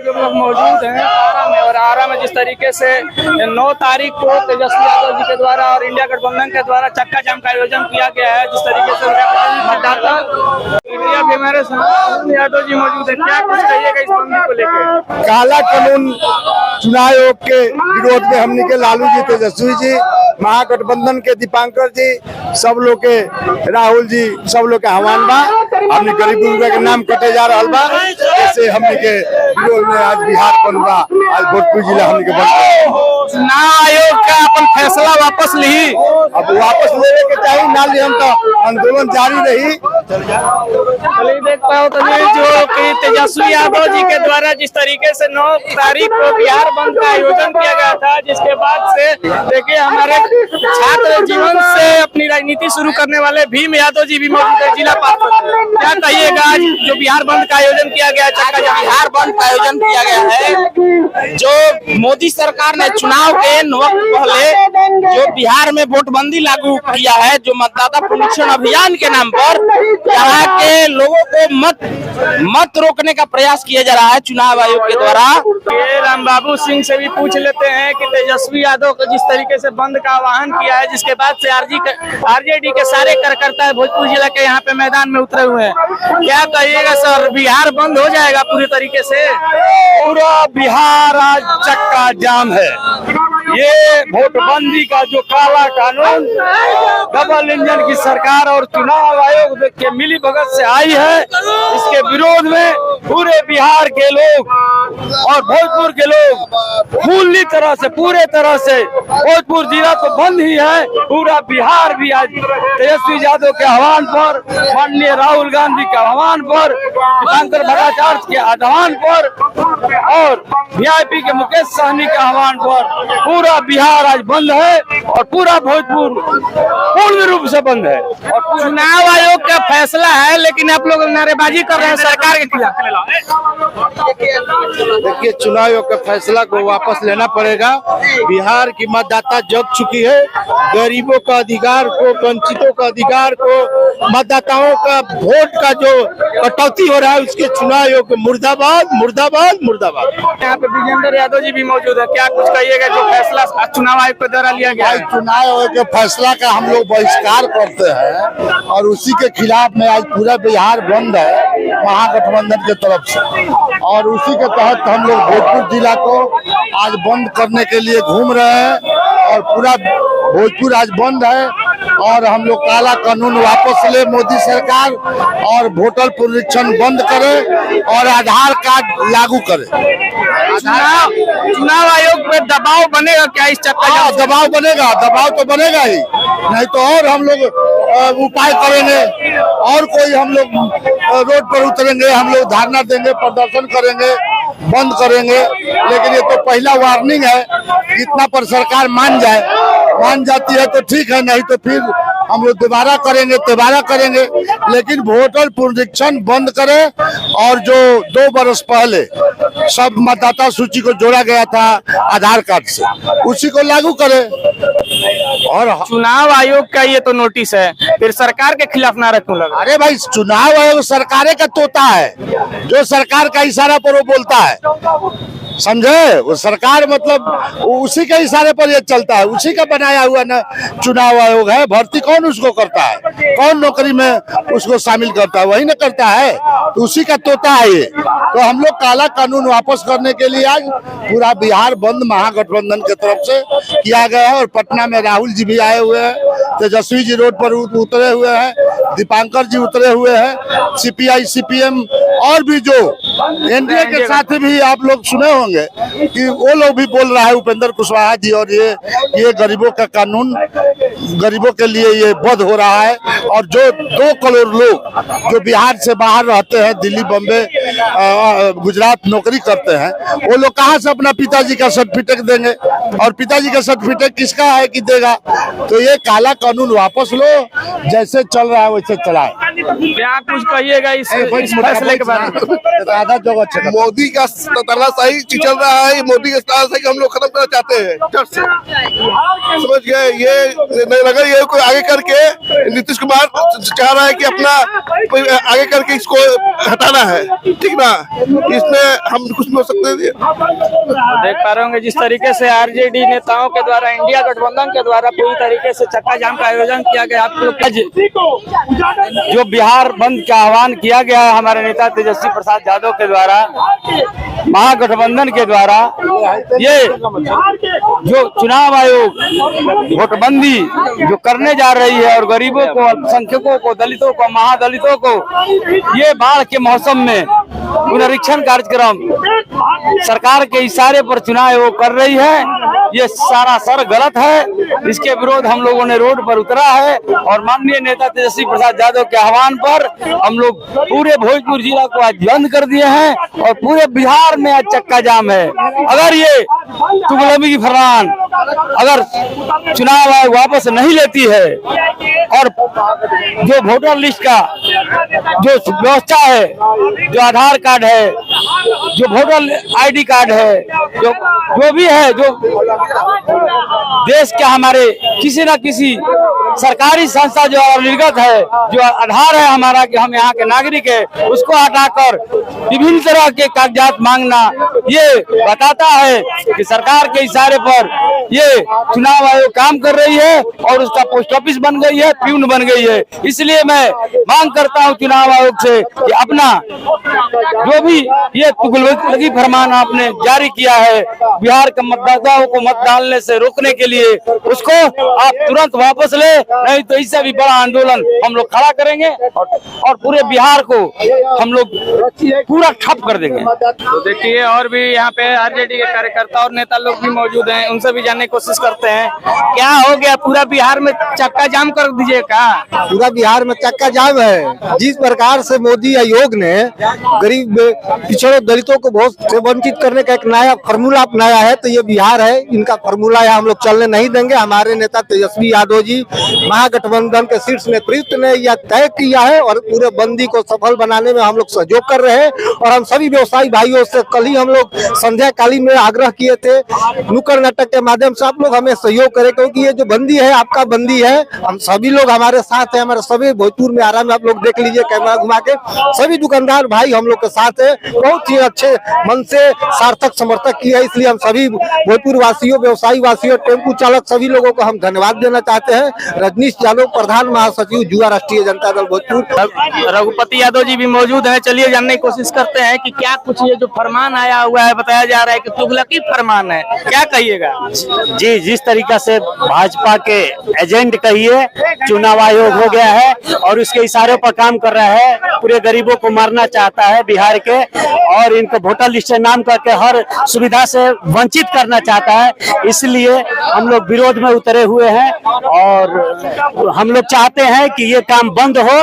जो लोग मौजूद हैं आरा में, और आरा में जिस तरीके से 9 तारीख को तेजस्वी यादव जी के द्वारा और इंडिया गठबंधन के द्वारा चक्का जाम का आयोजन किया गया है, जिस तरीके से मतदाता इंडिया भी हमारे यादव जी मौजूद है, क्या कुछ कहिएगा इस बंदी को लेकर? काला कानून चुनाव आयोग के विरोध में हमने के लालू जी, तेजस्वी जी, महागठबंधन के दीपांकर जी, सब लोग के राहुल जी, सब लोग के आह्वान बा। हमने गरीब गुरुआ के नाम कटे जा रहा बा, जैसे हमने के विरोध में आज बिहार बंद बा, आज भोजपुर जिला हमने के बंद। चुनाव आयोग का अपन फैसला वापस ली, अब वापस लेने के चाहिए, ना लिए हम तो आंदोलन जारी रही। देख पाओ तो जो कि तेजस्वी यादव जी के द्वारा जिस तरीके से 9 तारीख को बिहार बंद का आयोजन किया गया था, जिसके बाद से देखिए हमारे छात्र जीवन से अपनी राजनीति शुरू करने वाले भीम यादव जी भी मौजूद है जिला पार्षद। क्या कहिएगा आज जो बिहार बंद का आयोजन किया गया है? बिहार बंद का आयोजन किया गया है, जो मोदी सरकार ने चुनाव के वक्त पहले जो बिहार में वोटबंदी लागू किया है, जो मतदाता पुनरीक्षण अभियान के नाम पर यहाँ के लोगों को मत रोकने का प्रयास किया जा रहा है चुनाव आयोग के द्वारा। ये राम बाबू सिंह से भी पूछ लेते हैं कि तेजस्वी यादव को जिस तरीके से बंद का आह्वान किया है, जिसके बाद से आरजेडी के सारे कार्यकर्ता भोजपुर जिला के यहाँ पे मैदान में उतरे हुए हैं, क्या कहिएगा सर? बिहार बंद हो जाएगा पूरी तरीके से? पूरा बिहार आज चक्का जाम है। ये वोटबंदी का जो काला कानून डबल इंजन की सरकार और चुनाव आयोग के मिली भगत से आई है, इसके विरोध में पूरे बिहार के लोग और भोजपुर के लोग पूरे तरह से भोजपुर जिला तो बंद ही है, पूरा बिहार भी आज तेजस्वी यादव के आह्वान पर, माननीय राहुल गांधी के आह्वान पर, दीपांकर भट्टाचार्य के आह्वान पर और वीआईपी के मुकेश सहनी के आह्वान पर पूरा बिहार आज बंद है और पूरा भोजपुर पूर्ण रूप से बंद है। और चुनाव आयोग का फैसला है, लेकिन आप लोग नारेबाजी कर रहे हैं सरकार के खिलाफ। देखिए, चुनाव आयोग के फैसला को वापस लेना पड़ेगा। बिहार की मतदाता जग चुकी है। गरीबों का अधिकार को, वंचितों का अधिकार को, मतदाताओं का वोट का जो कटौती हो रहा है, उसके चुनाव आयोग को मुर्दाबाद मुर्दाबाद मुर्दाबाद। यहाँ पे विजेंद्र यादव जी भी मौजूद है, क्या कुछ कहिएगा जो फैसला चुनाव आयोग के द्वारा लिया गया है? चुनाव आयोग के फैसला का हम लोग बहिष्कार करते हैं और उसी के खिलाफ में आज पूरा बिहार बंद है महागठबंधन की तरफ से, और उसी के तहत हम लोग भोजपुर जिला को आज बंद करने के लिए घूम रहे हैं और पूरा भोजपुर आज बंद है। और हम लोग काला कानून वापस ले मोदी सरकार, और वोटर पुनरीक्षण बंद करे और आधार कार्ड लागू करे। चुनाव आयोग पे दबाव बनेगा क्या इस चक्कर? दबाव बनेगा, दबाव तो बनेगा ही, नहीं तो और हम लोग उपाय करेंगे और कोई हम लोग रोड पर उतरेंगे, हम लोग धरना देंगे, प्रदर्शन करेंगे, बंद करेंगे। लेकिन ये तो पहला वार्निंग है, इतना पर सरकार मान जाती है तो ठीक है, नहीं तो फिर हम लोग दोबारा करेंगे। लेकिन वोटर पुनरीक्षण बंद करें और जो 2 बरस पहले सब मतदाता सूची को जोड़ा गया था आधार कार्ड से, उसी को लागू करें। और चुनाव आयोग का ये तो नोटिस है, फिर सरकार के खिलाफ नारा क्यों लगा? अरे भाई, चुनाव आयोग सरकार का तोता है, जो सरकार का इशारा पर वो बोलता है, समझे? वो सरकार मतलब उसी के इशारे पर ये चलता है, उसी का बनाया हुआ ना चुनाव आयोग है। भर्ती कौन उसको करता है? कौन नौकरी में उसको शामिल करता है? वही ना करता है, तो उसी का तोता है ये। तो हम लोग काला कानून वापस करने के लिए आज पूरा बिहार बंद महागठबंधन की तरफ से किया गया है। और पटना में राहुल जी भी आए हुए हैं, तेजस्वी जी रोड पर उतरे हुए हैं, दीपांकर जी उतरे हुए हैं, सीपीआई सीपीएम और भी जो एनडीए के साथ भी आप लोग सुने होंगे कि वो लोग भी बोल रहा है, उपेंद्र कुशवाहा जी, और ये गरीबों का कानून गरीबों के लिए ये बंद हो रहा है। और जो 2 करोड़ लोग जो बिहार से बाहर रहते हैं, दिल्ली, बम्बे, गुजरात नौकरी करते हैं, वो लोग कहाँ से अपना पिताजी का सर्टिफिकेट देंगे? और पिताजी का सर्टिफिकेट किसका है कि देगा? तो ये काला कानून वापस लो, जैसे चल रहा है वैसे चलाए। क्या कुछ कहिएगा इस फैसले के बारे में? मोदी का तानाशाही चल रहा है ये मोदी के स्टाइल से कि हम लोग खत्म करना चाहते हैं जड़ से, समझ गए। ये नहीं लगा ये कोई आगे करके नीतीश कुमार चाह रहा है कि अपना कोई आगे करके इसको हटाना है, ठीक ना, इसमें हम कुछ नहीं हो सकते। देख पा रहे होंगे जिस तरीके से आरजेडी नेताओं के द्वारा, इंडिया गठबंधन के द्वारा पूरी तरीके से चक्का जाम का आयोजन किया गया। आप लोग जो बिहार बंद का आह्वान किया गया है हमारे नेता तेजस्वी प्रसाद यादव के द्वारा, महागठबंधन के द्वारा, ये जो चुनाव आयोग वोटबंदी जो करने जा रही है और गरीबों को, अल्पसंख्यकों को, दलितों को, महादलितों को ये बाढ़ के मौसम में पुनरीक्षण कार्यक्रम सरकार के इशारे पर चुनाव आयोग कर रही है, ये सरासर गलत है। इसके विरोध हम लोगों ने रोड पर उतरा है और माननीय नेता तेजस्वी प्रसाद यादव के आह्वान पर हम लोग पूरे भोजपुर जिला को आज बंद कर दिए हैं और पूरे बिहार में आज चक्का जाम है। अगर ये तुगलकी फरमान अगर चुनाव आयोग वापस नहीं लेती है और जो वोटर लिस्ट का जो व्यवस्था है, जो आधार कार्ड है, जो वोटर आईडी कार्ड है, जो भी है, जो देश के हमारे किसी न किसी सरकारी संस्था जो निर्गत है, जो आधार है हमारा कि हम यहाँ के नागरिक है, उसको हटाकर विभिन्न तरह के कागजात मांगना, ये बताता है कि सरकार के इशारे पर ये चुनाव आयोग काम कर रही है और उसका पोस्ट ऑफिस बन गई है, प्यून बन गई है। इसलिए मैं मांग करता हूँ चुनाव आयोग से कि अपना जो भी ये तुगलकी फरमान आपने जारी किया है बिहार के मतदाताओं को मत डालने से रोकने के लिए, उसको आप तुरंत वापस ले, नहीं तो इससे भी बड़ा आंदोलन हम लोग खड़ा करेंगे और पूरे बिहार को हम लोग पूरा ठप कर देंगे। तो देखिए और भी यहाँ पे आरजेडी के कार्यकर्ता और नेता लोग भी मौजूद हैं, उनसे भी जानने की कोशिश करते हैं। क्या हो गया, पूरा बिहार में चक्का जाम कर दीजिए का? पूरा बिहार में चक्का जाम है। जिस प्रकार से मोदी आयोग ने गरीब पिछड़े दलितों को बहुत से वंचित करने का एक नया फार्मूला अपनाया है, तो ये बिहार है, इनका फार्मूला है, हम लोग चलने नहीं देंगे। हमारे नेता तेजस्वी यादव जी, महागठबंधन के शीर्ष नेतृत्व ने यह तय किया है और पूरे बंदी को सफल बनाने में हम लोग सहयोग कर रहे हैं। और हम सभी व्यवसायी भाइयों से कल ही हम लोग संध्या कालीन में आग्रह किए थे नुक्कड़ नाटक के माध्यम से आप लोग हमें सहयोग करें, क्योंकि ये जो बंदी है आपका बंदी है, हम सभी लोग हमारे साथ है। हमारे सभी भोजपुर में आराम, आप लोग देख लीजिए कैमरा घुमा के, सभी दुकानदार भाई हम लोग के साथ है, बहुत ही अच्छे मन से सार्थक समर्थक किया है। इसलिए हम सभी भोजपुर वासियों, व्यवसायी वासियों, टेम्पू चालक सभी लोगों को हम धन्यवाद देना चाहते हैं। रजनीश यादव, प्रधान महासचिव, युवा राष्ट्रीय जनता दल भोजपुर। रघुपति यादव जी भी मौजूद हैं, चलिए जानने की कोशिश करते हैं कि क्या कुछ ये जो फरमान आया हुआ है, बताया जा रहा है कि तुगलकी फरमान है, क्या कहिएगा? जी, जिस तरीका से भाजपा के एजेंट कहिए चुनाव आयोग हो गया है और उसके इशारों पर काम कर रहा है, पूरे गरीबों को मारना चाहता है बिहार के, और इनको वोटर लिस्ट से नाम करके हर सुविधा से वंचित करना चाहता है। इसलिए हम लोग विरोध में उतरे हुए हैं और हम लोग चाहते हैं कि ये काम बंद हो,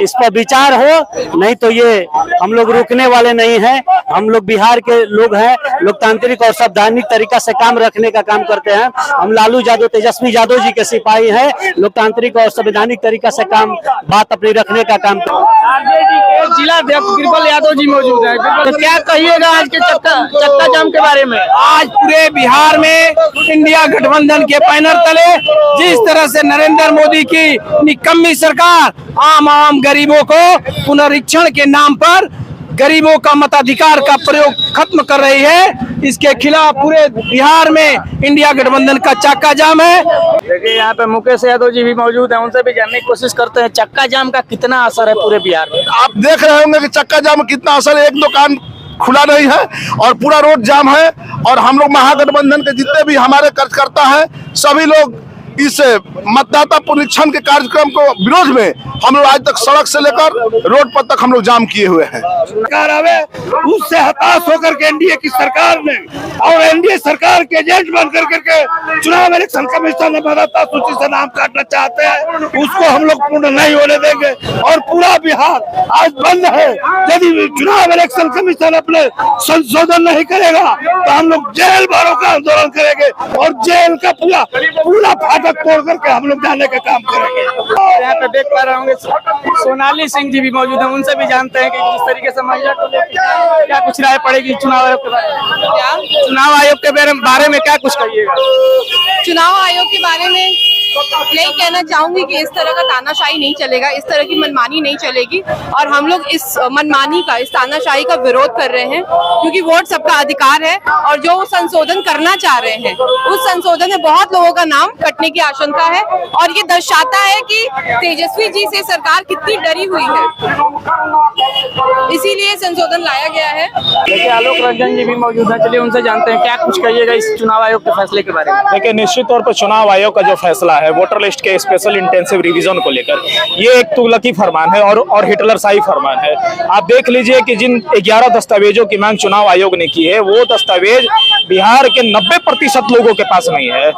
इस पर विचार हो, नहीं तो ये हम लोग रुकने वाले नहीं हैं। हम लोग बिहार के लोग हैं, लोकतांत्रिक और संवैधानिक तरीका से काम रखने का काम करते हैं। हम लालू यादव, तेजस्वी यादव जी के सिपाही हैं, लोकतांत्रिक और संवैधानिक तरीका से काम बात अपनी रखने का काम करते हैं। आरजेडी के जिला अध्यक्ष बिरबल यादव जी मौजूद हैं। तो क्या कहिएगा आज के चक्का जाम के बारे में? आज पूरे बिहार में इंडिया गठबंधन के बैनर तले जिस तरह से नरेंद्र मोदी की निकम्मी सरकार आम गरीबों को पुनरीक्षण के नाम पर गरीबों का मताधिकार का प्रयोग खत्म कर रही है, इसके खिलाफ पूरे बिहार में इंडिया गठबंधन का चक्का जाम है। देखिए यहाँ पे मुकेश यादव जी भी मौजूद हैं, उनसे भी जानने की कोशिश करते हैं चक्का जाम का कितना असर है पूरे बिहार में। आप देख रहे होंगे कि चक्का जाम में कितना असर है, एक दुकान खुला नहीं है और पूरा रोड जाम है। और हम लोग महागठबंधन के जितने भी हमारे कार्यकर्ता हैं, सभी लोग इस मतदाता पुनरीक्षण के कार्यक्रम को विरोध में हम लोग आज तक सड़क से लेकर रोड पर तक हम लोग जाम किए हुए हैं। सरकार आवे उससे हताश होकर के एनडीए की सरकार ने और एनडीए सरकार के एजेंट बन करके चुनाव इलेक्शन कमीशन मतदाता सूची से नाम काटना चाहते हैं, उसको हम लोग पूर्ण नहीं होने देंगे। और पूरा बिहार आज बंद है। यदि चुनाव इलेक्शन कमीशन अपने संशोधन नहीं करेगा तो हम लोग जेल भरों का आंदोलन करेंगे और जेल का पूरा तक तोड़ करके हम लोग जाने का काम करेंगे। यहाँ पे देख पा रहे होंगे सोनाली सिंह जी भी मौजूद हैं, उनसे भी जानते हैं कि जिस तरीके से महिला को लेकर क्या कुछ राय पड़ेगी चुनाव आयोग के बारे में। क्या चुनाव आयोग के बारे में क्या कुछ कहिएगा? चुनाव आयोग के बारे में यही कहना चाहूंगी कि इस तरह का तानाशाही नहीं चलेगा, इस तरह की मनमानी नहीं चलेगी और हम लोग इस मनमानी का, इस तानाशाही का विरोध कर रहे हैं क्योंकि वोट सबका अधिकार है और जो संशोधन करना चाह रहे हैं उस संशोधन में बहुत लोगों का नाम कटने की आशंका है और ये दर्शाता है कि तेजस्वी जी से सरकार कितनी डरी हुई है, इसीलिए संशोधन लाया गया है। देखिए आलोक रंजन जी भी मौजूद हैं, चलिए उनसे जानते हैं क्या कुछ कहिएगा इस चुनाव आयोग के फैसले के बारे में। देखिए निश्चित तौर पर चुनाव आयोग का जो फैसला है वोटर लिस्ट के स्पेशल इंटेंसिव रिवीजन को लेकर, ये एक तुगलकी फरमान है और हिटलरशाही फरमान है। आप देख लीजिए कि जिन 11 दस्तावेजों की मांग चुनाव आयोग ने की है वो दस्तावेज बिहार के 90% लोगों के पास नहीं है।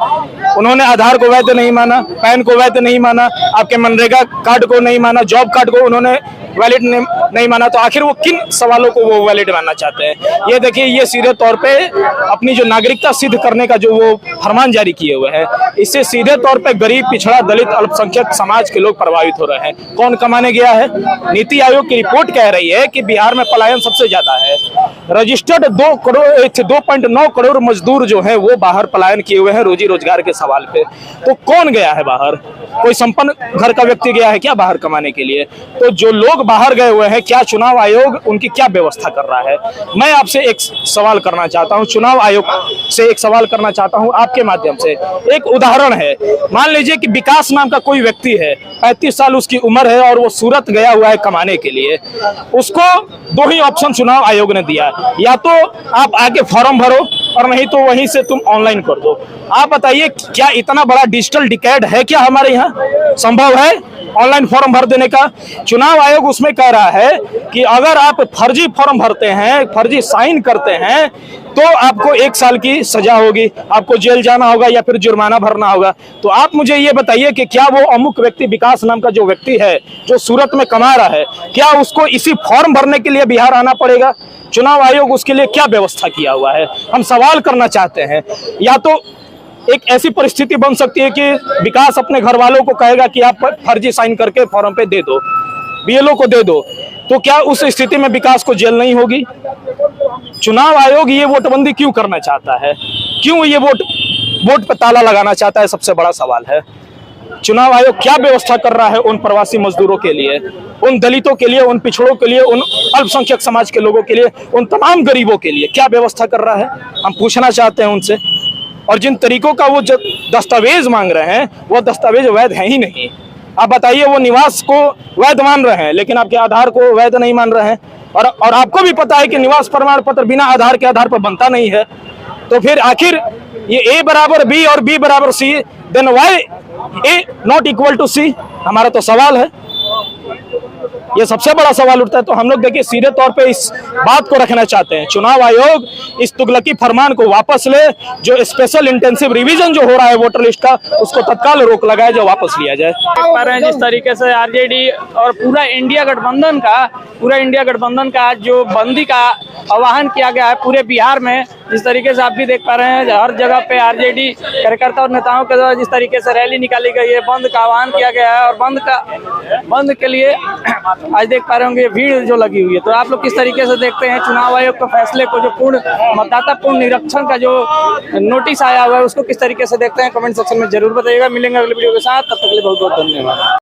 उन्होंने आधार को वैध नहीं माना, पैन को वैध नहीं माना, आपके मनरेगा कार्ड को नहीं माना, जॉब कार्ड को उन्होंने वैलिड नहीं माना, तो आखिर वो किन सवालों को वो वैलिड मानना चाहते हैं? ये देखिए ये सीधे तौर पे अपनी जो नागरिकता सिद्ध करने का जो वो फरमान जारी किए हुए हैं, इससे सीधे तौर पे गरीब, पिछड़ा, दलित, अल्पसंख्यक समाज के लोग प्रभावित हो रहे हैं। कौन कमाने गया है? नीति आयोग की रिपोर्ट कह रही है कि बिहार में पलायन सबसे ज्यादा है। रजिस्टर्ड 2.9 करोड़ मजदूर जो है वो बाहर पलायन किए हुए हैं रोजी रोजगार के सवाल पे। तो कौन गया है बाहर? कोई संपन्न घर का व्यक्ति गया है क्या बाहर कमाने के लिए? तो जो लोग बाहर गए हुए हैं, क्या चुनाव आयोग उनकी क्या व्यवस्था कर रहा है? मैं आपसे एक सवाल करना चाहता हूं, चुनाव आयोग से एक सवाल करना चाहता हूं आपके माध्यम से। एक उदाहरण है, मान लीजिए कि विकास नाम का कोई व्यक्ति है, 35 साल उसकी उम्र है और वो सूरत गया हुआ है कमाने के लिए। उसको 2 ही ऑप्शन चुनाव आयोग ने दिया, या तो आप आके फॉर्म भरो और नहीं तो वहीं से तुम ऑनलाइन कर दो। आप बताइए क्या इतना बड़ा डिजिटल डिकैड है क्या हमारे यहाँ? संभव है ऑनलाइन फॉर्म भर देने का? चुनाव आयोग उसमें कह रहा है कि अगर आप फर्जी फॉर्म भरते हैं, फर्जी साइन करते हैं तो आपको 1 साल की सजा होगी, आपको जेल जाना होगा या फिर जुर्माना भरना होगा। तो आप मुझे ये बताइए कि क्या वो अमुक व्यक्ति, विकास नाम का जो व्यक्ति है जो सूरत में कमा रहा है, क्या उसको इसी फॉर्म भरने के लिए बिहार आना पड़ेगा? चुनाव आयोग उसके लिए क्या व्यवस्था किया हुआ है? हम सवाल करना चाहते हैं। या तो एक ऐसी परिस्थिति बन सकती है कि विकास अपने घर वालों को कहेगा कि आप फर्जी साइन करके फॉर्म पे दे दो, बीएलओ को दे दो, तो क्या उस स्थिति में विकास को जेल नहीं होगी? चुनाव आयोग ये वोटबंदी क्यों करना चाहता है? क्यों ये वोट पे ताला लगाना चाहता है? सबसे बड़ा सवाल है। चुनाव आयोग क्या व्यवस्था कर रहा है उन प्रवासी मजदूरों के लिए, उन दलितों के लिए, उन पिछड़ों के लिए, उन अल्पसंख्यक समाज के लोगों के लिए, उन तमाम गरीबों के लिए क्या व्यवस्था कर रहा है? हम पूछना चाहते हैं उनसे। और जिन तरीकों का वो दस्तावेज मांग रहे हैं वो दस्तावेज वैध है ही नहीं। आप बताइए, वो निवास को वैध मान रहे हैं लेकिन आपके आधार को वैध नहीं मान रहे हैं। और आपको भी पता है कि निवास प्रमाण पत्र बिना आधार के आधार पर बनता नहीं है। तो फिर आखिर ये A बराबर B और B बराबर C, then why A not equal to C? हमारा तो सवाल है, ये सबसे बड़ा सवाल उठता है। तो हम लोग देखिए सीधे तौर पे इस बात को रखना चाहते हैं, चुनाव आयोग इस तुगलकी फरमान को वापस ले। जो स्पेशल इंटेंसिव रिवीजन जो हो रहा है वोटर लिस्ट का, उसको तत्काल रोक लगाए, जो वापस लिया जाए। पा रहे हैं जिस तरीके से आरजेडी और पूरा इंडिया गठबंधन का आज जो बंदी का आह्वान किया गया है पूरे बिहार में, जिस तरीके से आप भी देख पा रहे हैं हर जगह पे आरजेडी कार्यकर्ता और नेताओं के द्वारा जिस तरीके से रैली निकाली गई है, बंद का आह्वान किया गया है और बंद के लिए आज देख पा रहे होंगे भीड़ जो लगी हुई है। तो आप लोग किस तरीके से देखते हैं चुनाव आयोग के फैसले को, जो पूर्ण मतदाता पूर्ण निरीक्षण का जो नोटिस आया हुआ है उसको किस तरीके से देखते हैं? कमेंट सेक्शन में जरूर बताइएगा। मिलेंगे अगले वीडियो के साथ, तब तक के लिए बहुत बहुत धन्यवाद।